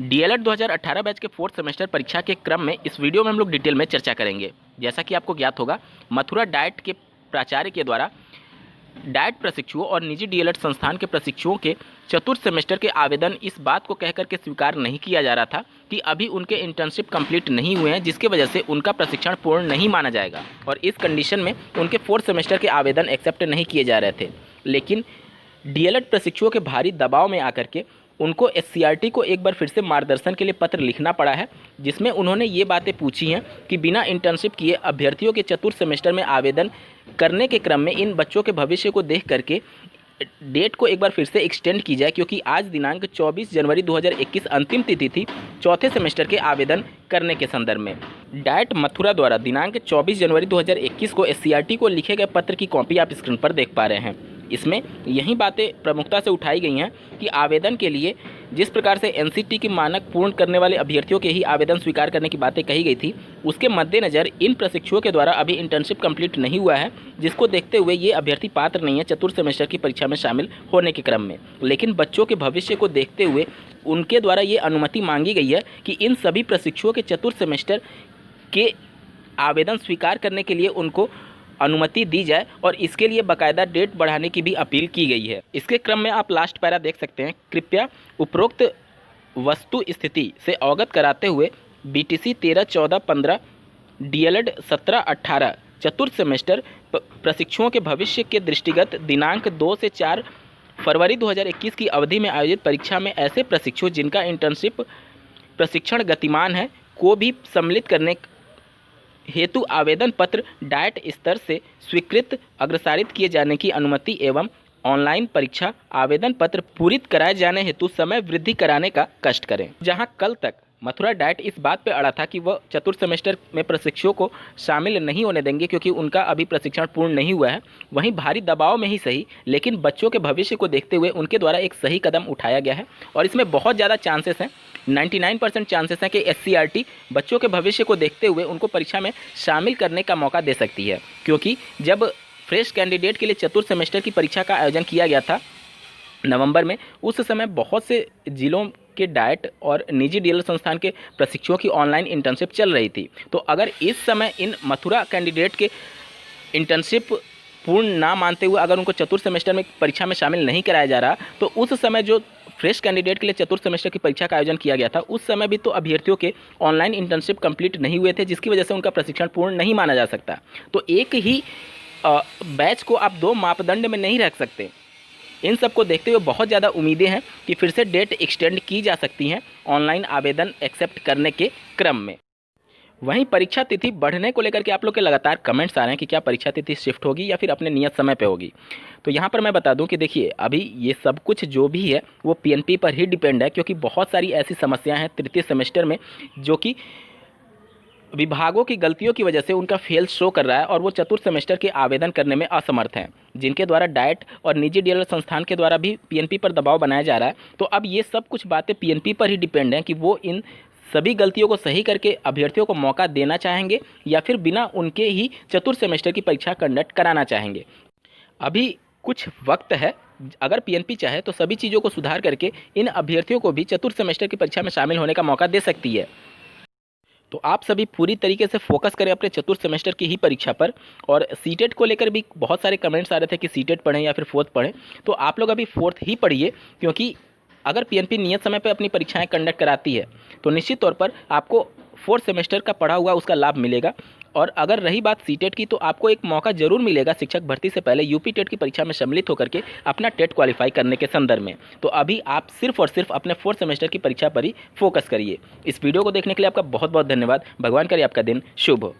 DElEd 2018 batch के fourth semester परीक्षा के क्रम में इस वीडियो में हम लोग डिटेल में चर्चा करेंगे। जैसा कि आपको ज्ञात होगा, मथुरा डाइट के प्राचार्य के द्वारा डाइट प्रशिक्षुओं और निजी डीएलएड संस्थान के प्रशिक्षुओं के चतुर्थ सेमेस्टर के आवेदन इस बात को कहकर के स्वीकार नहीं किया जा रहा था कि अभी उनके इंटर्नशिप कंप्लीट नहीं हुए हैं, जिसकी वजह से उनका प्रशिक्षण पूर्ण नहीं माना जाएगा और इस कंडीशन में उनके फोर्थ सेमेस्टर के आवेदन एक्सेप्ट नहीं किए जा रहे थे। लेकिन डीएलएड प्रशिक्षुओं के भारी दबाव में आकर के उनको एससीईआरटी को एक बार फिर से मार्गदर्शन के लिए पत्र लिखना पड़ा है, जिसमें उन्होंने ये बातें पूछी हैं कि बिना इंटर्नशिप किए अभ्यर्थियों के चतुर्थ सेमेस्टर में आवेदन करने के क्रम में इन बच्चों के भविष्य को देख करके डेट को एक बार फिर से एक्सटेंड की जाए, क्योंकि आज दिनांक 24 जनवरी 2021 अंतिम तिथि थी चौथे सेमेस्टर के आवेदन करने के संदर्भ में। डाइट मथुरा द्वारा दिनांक 24 जनवरी 2021 को एससीईआरटी को लिखे गए पत्र की कॉपी आप स्क्रीन पर देख पा रहे हैं। इसमें यही बातें प्रमुखता से उठाई गई हैं कि आवेदन के लिए जिस प्रकार से एनसीटी की मानक पूर्ण करने वाले अभ्यर्थियों के ही आवेदन स्वीकार करने की बातें कही गई थी, उसके मद्देनज़र इन प्रशिक्षुओं के द्वारा अभी इंटर्नशिप कंप्लीट नहीं हुआ है, जिसको देखते हुए ये अभ्यर्थी पात्र नहीं है चतुर्थ सेमेस्टर की परीक्षा में शामिल होने के क्रम में। लेकिन बच्चों के भविष्य को देखते हुए उनके द्वारा ये अनुमति मांगी गई है कि इन सभी प्रशिक्षुओं के चतुर्थ सेमेस्टर के आवेदन स्वीकार करने के लिए उनको अनुमति दी जाए और इसके लिए बाकायदा डेट बढ़ाने की भी अपील की गई है। इसके क्रम में आप लास्ट पैरा देख सकते हैं। कृपया उपरोक्त वस्तु स्थिति से अवगत कराते हुए बीटीसी 13, 14, 15, डीएलएड 17, 18 चतुर्थ सेमेस्टर प्रशिक्षुओं के भविष्य के दृष्टिगत दिनांक 2 से 4 फरवरी 2021 की अवधि में आयोजित परीक्षा में ऐसे प्रशिक्षु जिनका इंटर्नशिप प्रशिक्षण गतिमान है को भी सम्मिलित करने हेतु आवेदन पत्र डाइट स्तर से स्वीकृत अग्रसारित किए जाने की अनुमति एवं ऑनलाइन परीक्षा आवेदन पत्र पूरित कराए जाने हेतु समय वृद्धि कराने का कष्ट करें। जहां कल तक मथुरा डाइट इस बात पर अड़ा था कि वह चतुर्थ सेमेस्टर में प्रशिक्षुओं को शामिल नहीं होने देंगे क्योंकि उनका अभी प्रशिक्षण पूर्ण नहीं हुआ है, वहीं भारी दबाव में ही सही लेकिन बच्चों के भविष्य को देखते हुए उनके द्वारा एक सही कदम उठाया गया है और इसमें बहुत ज़्यादा चांसेस हैं, 99% चांसेस हैं कि एससीईआरटी बच्चों के भविष्य को देखते हुए उनको परीक्षा में शामिल करने का मौका दे सकती है। क्योंकि जब फ्रेश कैंडिडेट के लिए चतुर्थ सेमेस्टर की परीक्षा का आयोजन किया गया था नवंबर में, उस समय बहुत से जिलों के डाइट और निजी डीएलएड संस्थान के प्रशिक्षुओं की ऑनलाइन इंटर्नशिप चल रही थी। तो अगर इस समय इन मथुरा कैंडिडेट के इंटर्नशिप पूर्ण ना मानते हुए अगर उनको चतुर्थ सेमेस्टर में परीक्षा में शामिल नहीं कराया जा रहा, तो उस समय जो फ्रेश कैंडिडेट के लिए चतुर्थ सेमेस्टर की परीक्षा का आयोजन किया गया था उस समय भी तो अभ्यर्थियों के ऑनलाइन इंटर्नशिप कंप्लीट नहीं हुए थे, जिसकी वजह से उनका प्रशिक्षण पूर्ण नहीं माना जा सकता। तो एक ही बैच को आप दो मापदंड में नहीं रख सकते। इन सब को देखते हुए बहुत ज़्यादा उम्मीदें हैं कि फिर से डेट एक्सटेंड की जा सकती हैं ऑनलाइन आवेदन एक्सेप्ट करने के क्रम में। वहीं परीक्षा तिथि बढ़ने को लेकर के आप लोग के लगातार कमेंट्स आ रहे हैं कि क्या परीक्षा तिथि शिफ्ट होगी या फिर अपने नियत समय पे होगी। तो यहाँ पर मैं बता दूं कि देखिए अभी ये सब कुछ जो भी है वो पीएनपी पर ही डिपेंड है, क्योंकि बहुत सारी ऐसी समस्याएं हैं तृतीय सेमेस्टर में जो कि विभागों की गलतियों की वजह से उनका फेल शो कर रहा है और वो चतुर्थ सेमेस्टर के आवेदन करने में असमर्थ हैं, जिनके द्वारा डाइट और निजी डीएलएड संस्थान के द्वारा भी पीएनपी पर दबाव बनाया जा रहा है। तो अब ये सब कुछ बातें पीएनपी पर ही डिपेंड हैं कि वो इन सभी गलतियों को सही करके अभ्यर्थियों को मौका देना चाहेंगे या फिर बिना उनके ही चतुर्थ सेमेस्टर की परीक्षा कंडक्ट कराना चाहेंगे। अभी कुछ वक्त है, अगर पीएनपी चाहे तो सभी चीज़ों को सुधार करके इन अभ्यर्थियों को भी चतुर्थ सेमेस्टर की परीक्षा में शामिल होने का मौका दे सकती है। तो आप सभी पूरी तरीके से फोकस करें अपने चतुर्थ सेमेस्टर की ही परीक्षा पर। और सीटेट को लेकर भी बहुत सारे कमेंट्स आ रहे थे कि सीटेट पढ़ें या फिर फोर्थ पढ़ें, तो आप लोग अभी फोर्थ ही पढ़िए, क्योंकि अगर पीएनपी नियत समय पर अपनी परीक्षाएं कंडक्ट कराती है तो निश्चित तौर पर आपको फोर्थ सेमेस्टर का पढ़ा हुआ उसका लाभ मिलेगा। और अगर रही बात सीटेट की, तो आपको एक मौका जरूर मिलेगा शिक्षक भर्ती से पहले यूपी टेट की परीक्षा में सम्मिलित होकर के अपना टेट क्वालिफाई करने के संदर्भ में। तो अभी आप सिर्फ और सिर्फ अपने फोर्थ सेमेस्टर की परीक्षा पर ही फोकस करिए। इस वीडियो को देखने के लिए आपका बहुत बहुत धन्यवाद। भगवान करे आपका दिन शुभ हो।